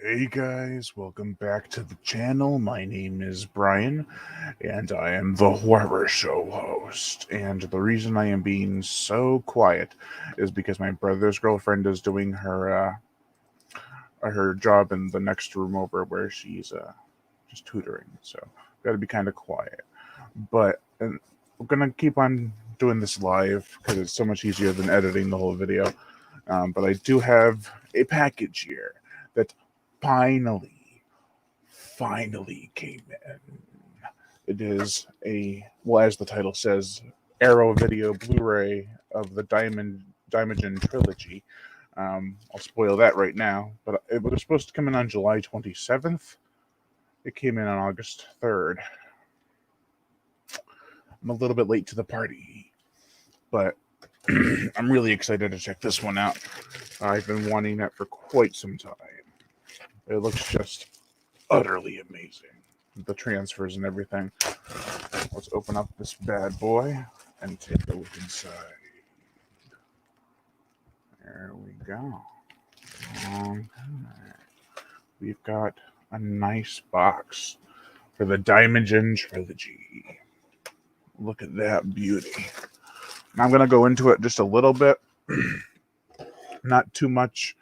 Hey guys, welcome back to the channel. My name is Brian, and I am the horror show host. And the reason I am being so quiet is because my brother's girlfriend is doing her job in the next room over where she's just tutoring. So got to be kind of quiet. But we're gonna keep on doing this live because it's so much easier than editing the whole video. But I do have a package here that finally came in. It is as the title says, Arrow Video Blu-ray of the Daimajin trilogy. I'll spoil that right now, but it was supposed to come in on July 27th. It came in on August 3rd. I'm a little bit late to the party, but I'm really excited to check this one out. I've been wanting that for quite some time. It looks just utterly amazing. The transfers and everything. Let's open up this bad boy and take a look inside. There we go. Okay. We've got a nice box for the Daimajin trilogy. Look at that beauty. Now I'm going to go into it just a little bit. Not too much,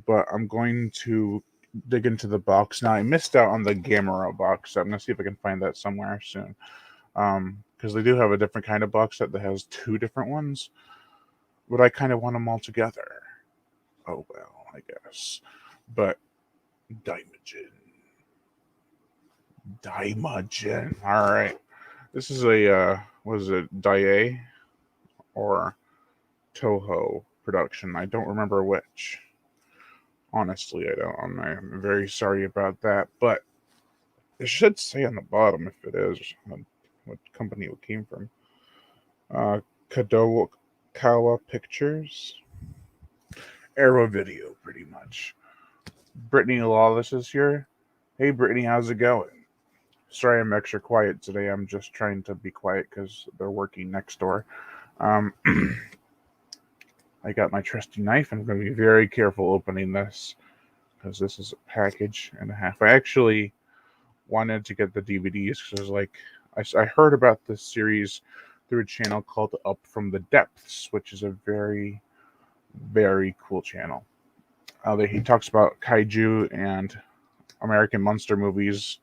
but I'm going to dig into the box. Now, I missed out on the Gamera box, so I'm going to see if I can find that somewhere soon. Because they do have a different kind of box set that has two different ones, but I kind of want them all together. Oh, well, I guess. But Daimajin. All right. This is what is it, Daiei or Toho production? I don't remember which. Honestly, I don't. I'm very sorry about that, but it should say on the bottom if it is what company it came from. Kadokawa Pictures, Arrow Video, pretty much. Brittany Lawless is here. Hey, Brittany, how's it going? Sorry, I'm extra quiet today. I'm just trying to be quiet because they're working next door. I got my trusty knife. I'm going to be very careful opening this because this is a package and a half. I actually wanted to get the DVDs because I heard about this series through a channel called Up from the Depths, which is a very, very cool channel. He talks about kaiju and American monster movies.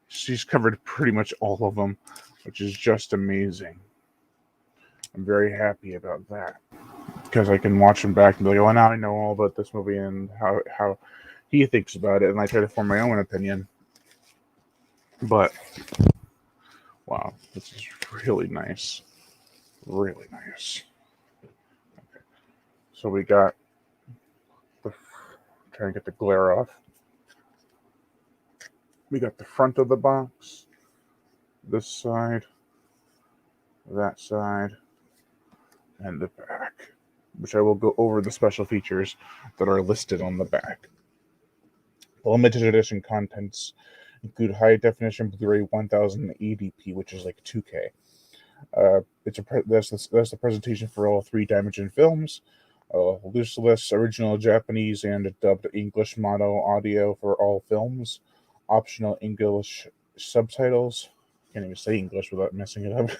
She's covered pretty much all of them, which is just amazing. I'm very happy about that because I can watch them back and be like, "Oh, now I know all about this movie and how he thinks about it," and I try to form my own opinion. But wow, this is really nice, really nice. Okay. So we got trying to get the glare off. We got the front of the box, this side, that side, and the back, which I will go over the special features that are listed on the back. The limited edition contents include high definition Blu-ray 1080p, which is like 2K. That's the presentation for all three Daimajin films. Loose list, original Japanese and dubbed English mono audio for all films. Optional English subtitles. Can't even say English without messing it up.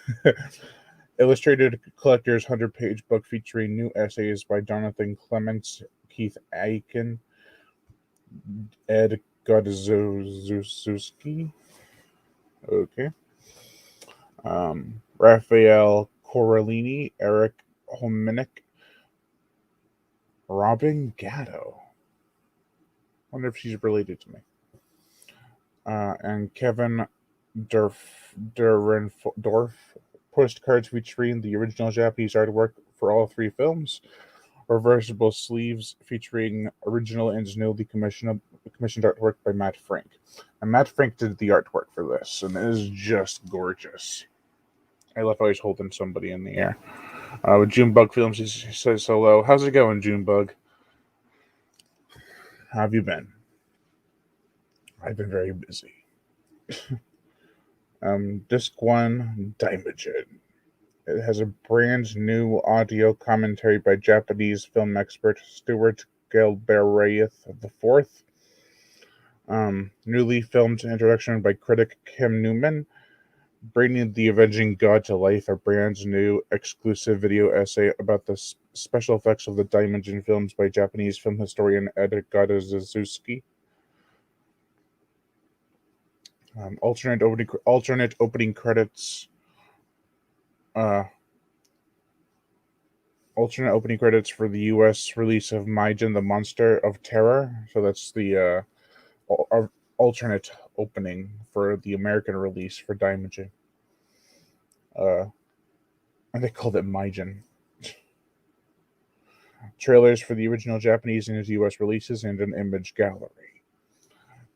Illustrated collector's 100-page book featuring new essays by Jonathan Clements, Keith Aiken, Ed Godzowski. Okay. Raphael Corellini, Eric Hominick, Robin Gatto. Wonder if she's related to me. And Kevin Dorf. Postcards featuring the original Japanese artwork for all three films. Reversible sleeves featuring original and newly commissioned artwork by Matt Frank. And Matt Frank did the artwork for this, and it is just gorgeous. I love how he's holding somebody in the air. With Junebug Films, he says hello. How's it going, Junebug? How have you been? I've been very busy. Disc 1, Daimajin. It has a brand new audio commentary by Japanese film expert Stuart Galbraith IV. Newly filmed introduction by critic Kim Newman, Bringing the Avenging God to Life, a brand new exclusive video essay about the special effects of the Daimajin films by Japanese film historian Ed Gadazuski. Alternate opening credits. Alternate opening credits for the U.S. release of Daimajin, the Monster of Terror. So that's the alternate opening for the American release for Daimajin. And they called it Daimajin. Trailers for the original Japanese and U.S. releases and an image gallery.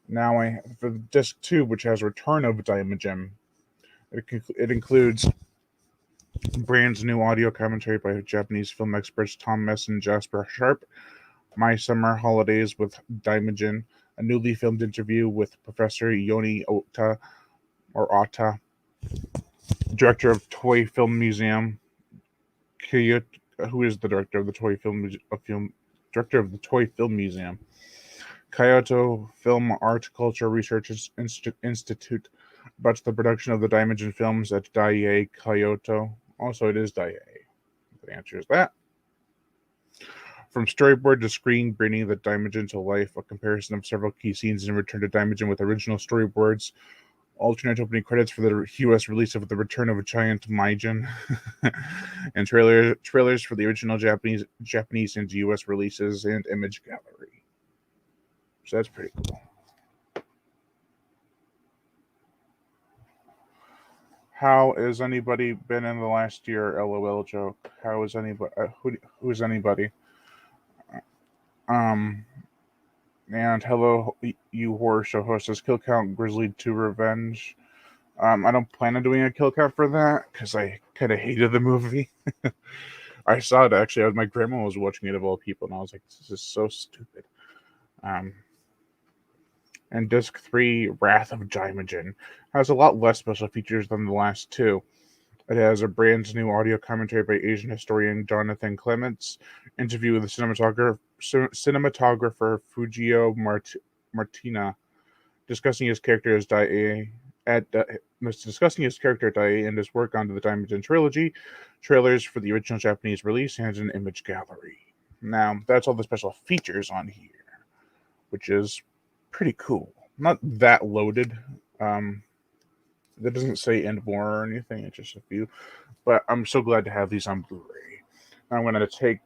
Now, for the disc 2, which has Return of Daimajin, it includes brand new audio commentary by Japanese film experts Tom Mess and Jasper Sharp, My Summer Holidays with Daimajin, a newly filmed interview with Professor Yoni Ota, director of Toy Film Museum, who is the director of the Toy Film Museum, Kyoto Film Art Culture Research Institute, about the production of the Daimajin films at Daiei Kyoto. Also, it is Daiei. The answer is that. From storyboard to screen, bringing the Daimajin to life, a comparison of several key scenes in Return to Daimajin with original storyboards, alternate opening credits for the U.S. release of The Return of a Giant Daimajin, and trailers for the original Japanese and U.S. releases, and image gallery. So that's pretty cool. How has anybody been in the last year? LOL joke. How is anybody? Who is anybody? And hello, you horror show hostess. Kill count Grizzly 2 Revenge. I don't plan on doing a kill count for that because I kind of hated the movie. I saw it actually. My grandma was watching it of all people, and I was like, "This is so stupid." And Disc 3, Wrath of Daimajin, has a lot less special features than the last two. It has a brand new audio commentary by Asian historian Jonathan Clements, interview with the cinematographer Fujio Martina, discussing his character as Daiei at Daiei and his work on the Daimajin trilogy, trailers for the original Japanese release, and an image gallery. Now, that's all the special features on here, which is pretty cool. Not that loaded. That doesn't say and more or anything. It's just a few. But I'm so glad to have these on Blu-ray. I'm going to take...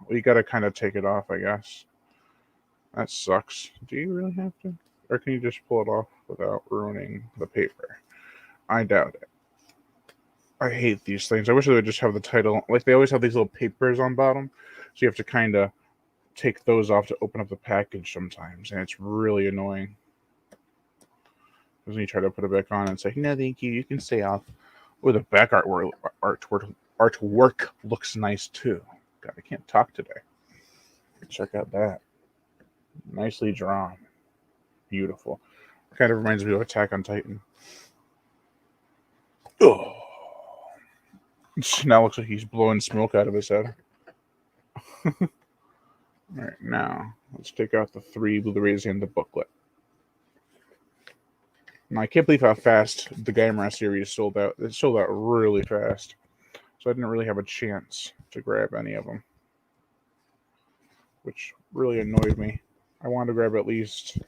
we got to kind of take it off, I guess. That sucks. Do you really have to? Or can you just pull it off without ruining the paper? I doubt it. I hate these things. I wish they would just have the title. Like, they always have these little papers on bottom. So you have to kind of take those off to open up the package sometimes. And it's really annoying. Because when you try to put it back on and say, no, thank you, you can stay off. Oh, the back artwork looks nice too. God, I can't talk today. Check out that. Nicely drawn. Beautiful. Kind of reminds me of Attack on Titan. Oh. Now looks like he's blowing smoke out of his head. Alright, now let's take out the 3 Blu-rays and the booklet. Now, I can't believe how fast the Gamera series sold out. It sold out really fast. So I didn't really have a chance to grab any of them, which really annoyed me. I wanted to grab at least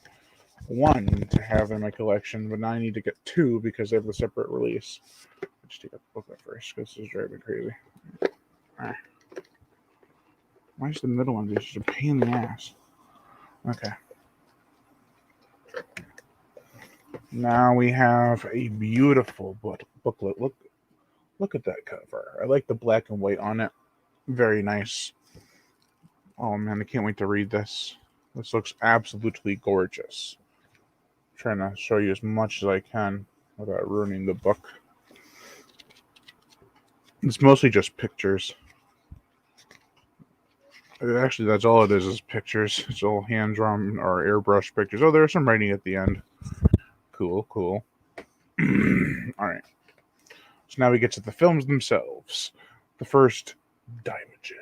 1 to have in my collection, but now I need to get 2 because they have the separate release. Let's take out the booklet first because this is driving me crazy. Why is the middle one just a pain in the ass? Okay. Now we have a beautiful booklet. Look at that cover. I like the black and white on it. Very nice. Oh man, I can't wait to read this. This looks absolutely gorgeous. I'm trying to show you as much as I can without ruining the book. It's mostly just pictures. Actually, that's all it is pictures. It's all hand-drawn or airbrush pictures. Oh, there's some writing at the end. Cool. All right. So now we get to the films themselves. The first, Daimajin,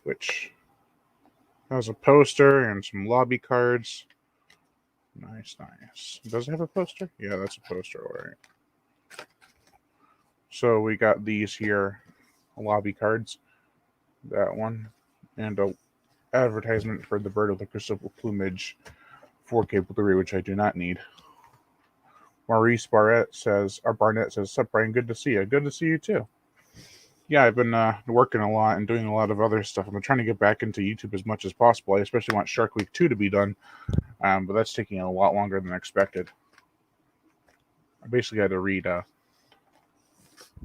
which Has a poster and some lobby cards. Nice, nice. Does it have a poster? Yeah, that's a poster, all right. So we got these here, lobby cards. That one. And a advertisement for the Bird of the Crystal Plumage 4K Blu-ray, which I do not need. Maurice Barnett says, "Sup, Brian? Good to see you. Good to see you too." Yeah, I've been working a lot and doing a lot of other stuff. I'm trying to get back into YouTube as much as possible. I especially want Shark Week 2 to be done, but that's taking a lot longer than expected. I basically had to read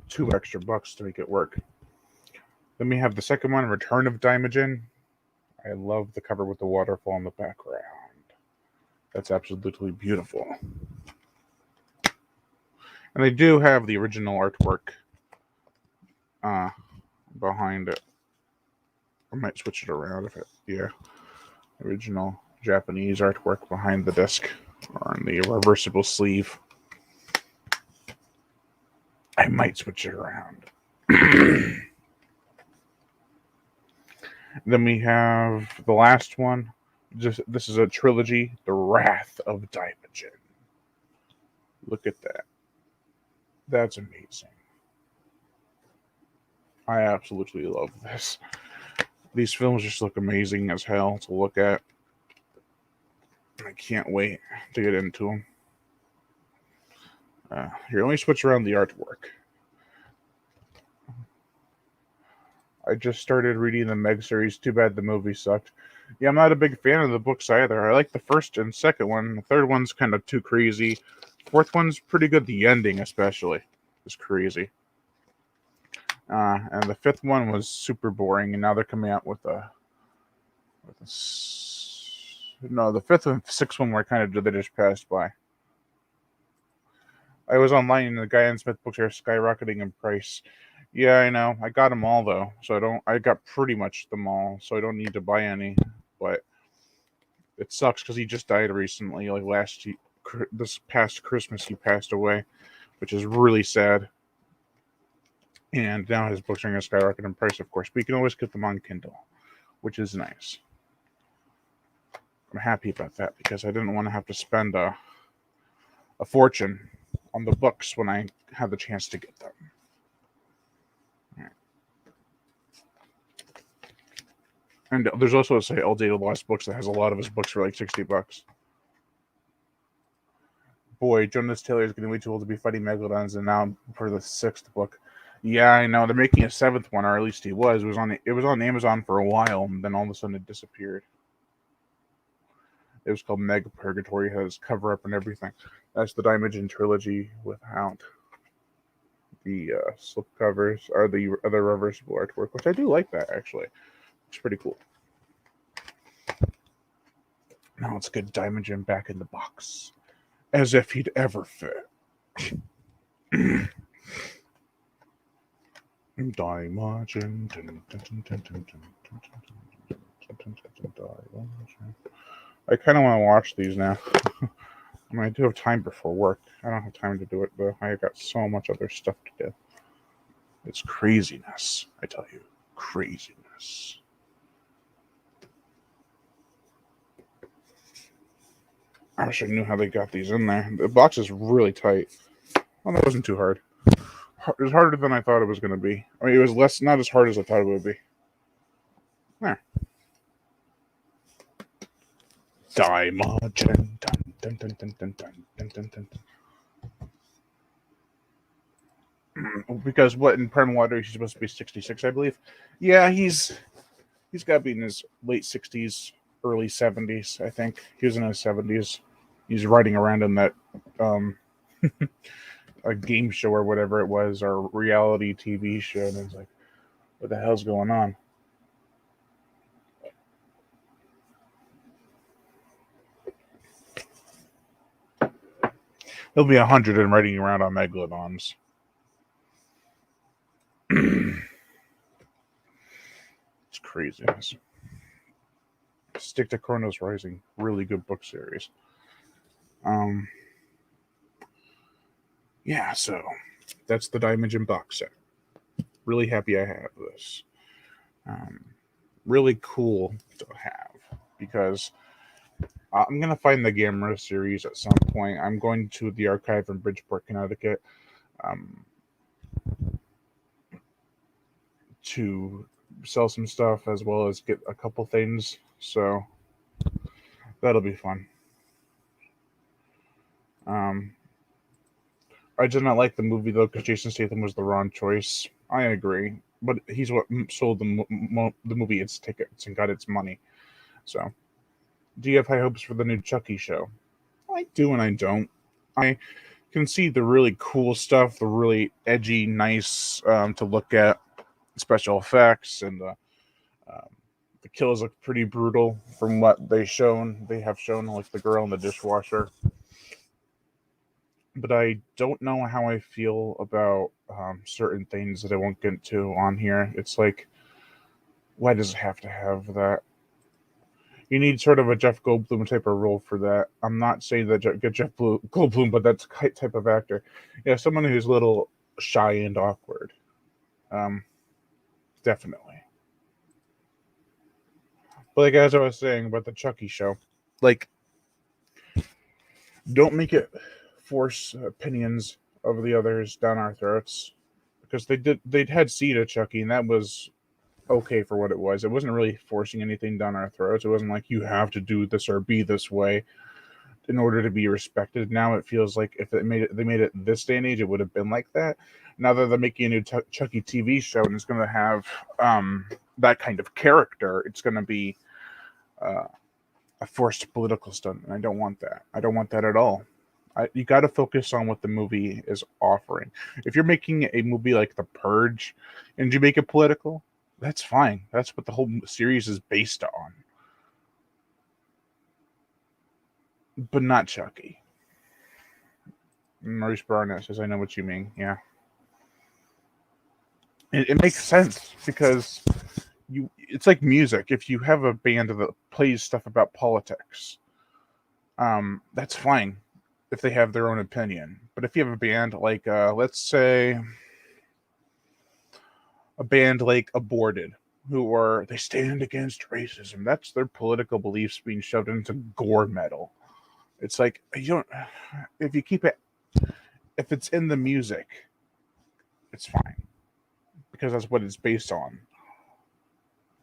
2 extra books to make it work. Then we have the second one, Return of Daimajin. I love the cover with the waterfall in the background. That's absolutely beautiful. And they do have the original artwork behind it. I might switch it around if it, yeah. Original Japanese artwork behind the disc on the reversible sleeve. I might switch it around. Then we have the last one. This is a trilogy, The Wrath of Daimajin. Look at that. That's amazing. I absolutely love this. These films just look amazing as hell to look at. I can't wait to get into them. Here, let me switch around the artwork. I just started reading the Meg series. Too bad the movie sucked. Yeah, I'm not a big fan of the books either. I like the first and second one. The third one's kind of too crazy. Fourth one's pretty good. The ending, especially, is crazy. And the fifth one was super boring. And now they're coming out with a no, the fifth and sixth one were kind of, they just passed by. I was online and the Guy and Smith books are skyrocketing in price. Yeah, I know. I got them all though, so I got pretty much them all, so I don't need to buy any. But it sucks because he just died recently, like this past Christmas he passed away, which is really sad. And now his books are going to skyrocket in price, of course. But you can always get them on Kindle, which is nice. I'm happy about that because I didn't want to have to spend a fortune on the books when I had the chance to get them. Right. And there's also a site, All Data Lost Books, that has a lot of his books for like $60. Boy, Jonas Taylor is getting way too old to be fighting megalodons, and now for the 6th book. Yeah, I know. They're making a 7th one, or at least he was. It was on Amazon for a while, and then all of a sudden it disappeared. It was called Mega Purgatory. It has cover up and everything. That's the Daimajin trilogy without the slip covers or the other reversible artwork, which I do like that actually. It's pretty cool. Now let's get Daimajin back in the box, as if he'd ever fit. Daimajin. I kind of want to watch these now. I mean, I do have time before work. I don't have time to do it, though. I got so much other stuff to do. It's craziness, I tell you. Craziness. I wish I knew how they got these in there. The box is really tight. Well, that wasn't too hard. It was harder than I thought it was going to be. I mean, it was not as hard as I thought it would be. There. Daimajin. Dun, dun, dun, dun, dun, dun, dun, dun. Because what in Prime Water he's supposed to be 66, I believe. Yeah, he's got to be in his late 60s, early 70s. I think he was in his 70s. He's riding around in that a game show or whatever it was, or reality TV show, and it's like, what the hell's going on? He'll be 100 and riding around on megalodons. It's craziness. Stick to Chronos Rising. Really good book series. Yeah, so that's the Daimajin box set. Really happy I have this. Really cool to have. because I'm going to find the Gamera series at some point. I'm going to the archive in Bridgeport, Connecticut, to sell some stuff as well as get a couple things. So that'll be fun. I did not like the movie though because Jason Statham was the wrong choice. I agree, but he's what sold the movie its tickets and got its money. So, do you have high hopes for the new Chucky show? I do and I don't. I can see the really cool stuff, the really edgy, nice to look at special effects, and the kills look pretty brutal from what they have shown, like the girl in the dishwasher. But I don't know how I feel about certain things that I won't get into on here. It's like, why does it have to have that? You need sort of a Jeff Goldblum type of role for that. I'm not saying that get Jeff Goldblum, but that's the type of actor. Yeah, someone who's a little shy and awkward. Definitely. But like as I was saying about the Chucky show, like, don't make it force opinions of the others down our throats, because they'd had Sita Chucky, and that was okay for what it was. It wasn't really forcing anything down our throats. It wasn't like you have to do this or be this way in order to be respected. Now it feels like if they made it this day and age, it would have been like that. Now that they're making a new Chucky TV show and it's going to have that kind of character, it's going to be a forced political stunt, and I don't want that. I don't want that at all. You got to focus on what the movie is offering. If you're making a movie like The Purge and you make it political, that's fine. That's what the whole series is based on. But not Chucky. Maurice Barnett says, I know what you mean. Yeah. It makes sense because it's like music. If you have a band that plays stuff about politics, that's fine if they have their own opinion. But if you have a band like, let's say, a band like Aborted, they stand against racism, that's their political beliefs being shoved into gore metal. It's like, if you keep it, if it's in the music, it's fine because that's what it's based on.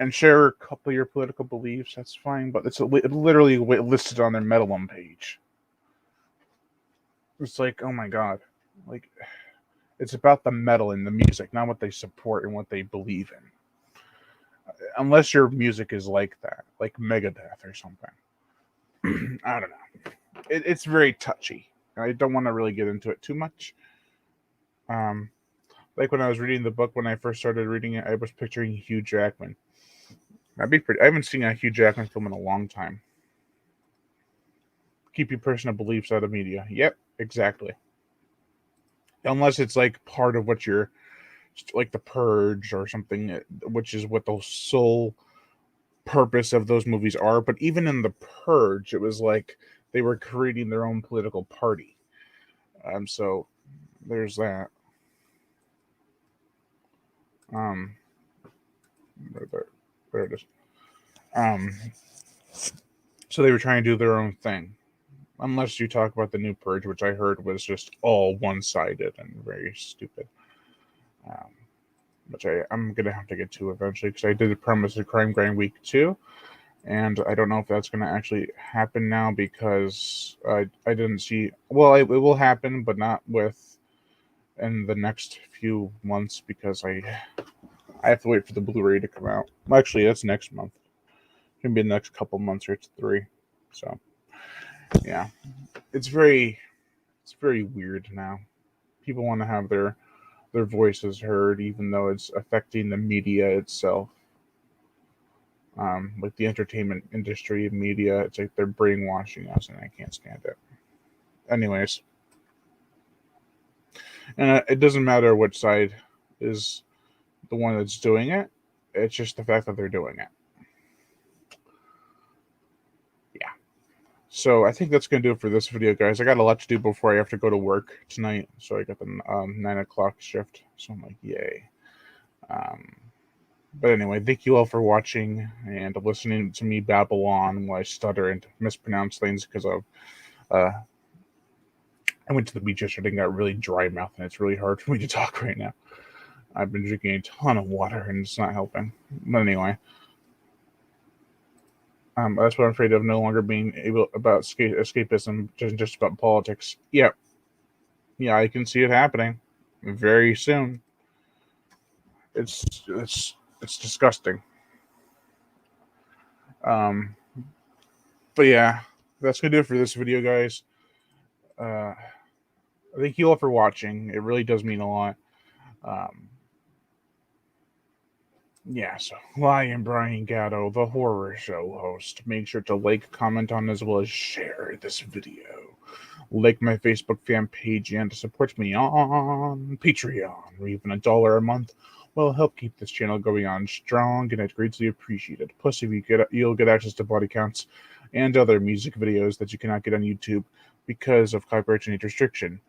And share a couple of your political beliefs, that's fine, but it's literally listed on their Metalum page. It's like, oh my god. Like, it's about the metal and the music, not what they support and what they believe in. Unless your music is like that, like Megadeth or something. I don't know. It's very touchy. I don't want to really get into it too much. Like when I was reading the book, when I first started reading it, I was picturing Hugh Jackman. That'd be pretty. I haven't seen a Hugh Jackman film in a long time. Keep your personal beliefs out of media. Yep, exactly. Unless it's like part of what you're, like The Purge or something, which is what the sole purpose of those movies are. But even in The Purge, it was like they were creating their own political party. So there's that. There it is. So they were trying to do their own thing. Unless you talk about the new Purge, which I heard was just all one-sided and very stupid. Which I'm going to have to get to eventually, because I did a premise of Crime Grind Week 2, and I don't know if that's going to actually happen now, because I didn't see... Well, it will happen, but not in the next few months, because I have to wait for the Blu-ray to come out. Well, actually, that's next month. It's going to be the next couple months, or it's 3. So, yeah. It's very weird now. People want to have their voices heard, even though it's affecting the media itself. Like the entertainment industry and media, it's like they're brainwashing us, and I can't stand it. Anyways. And it doesn't matter which side is the one that's doing it. It's just the fact that they're doing it. Yeah. So I think that's going to do it for this video, guys. I got a lot to do before I have to go to work tonight. So I got the 9 o'clock shift. So I'm like, yay. But anyway, thank you all for watching and listening to me babble on while I stutter and mispronounce things because of I went to the beach yesterday and got really dry mouth, and it's really hard for me to talk right now. I've been drinking a ton of water, and it's not helping. But anyway, that's what I'm afraid of, no longer being able about escapism, just about politics. Yeah, I can see it happening very soon. It's disgusting. Um, but yeah, that's gonna do it for this video, guys. Uh, thank you all for watching. It really does mean a lot. Um, yeah, so I am Brian Gatto, the horror show host. Make sure to like, comment on, as well as share this video. Like my Facebook fan page and support me on Patreon, or even $1 a month will help keep this channel going on strong, and I'd greatly appreciate it. Plus, if you'll get access to body counts and other music videos that you cannot get on YouTube because of copyright and age restriction.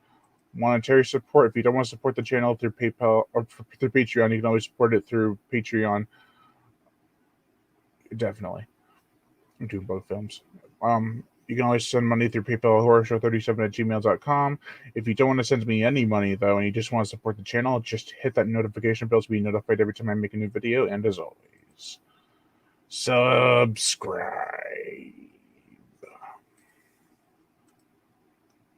Monetary support. If you don't want to support the channel through PayPal or through Patreon, you can always support it through Patreon. Definitely. I'm doing both films. You can always send money through PayPal horrorshow37@gmail.com. If you don't want to send me any money, though, and you just want to support the channel, just hit that notification bell to be notified every time I make a new video. And as always, subscribe.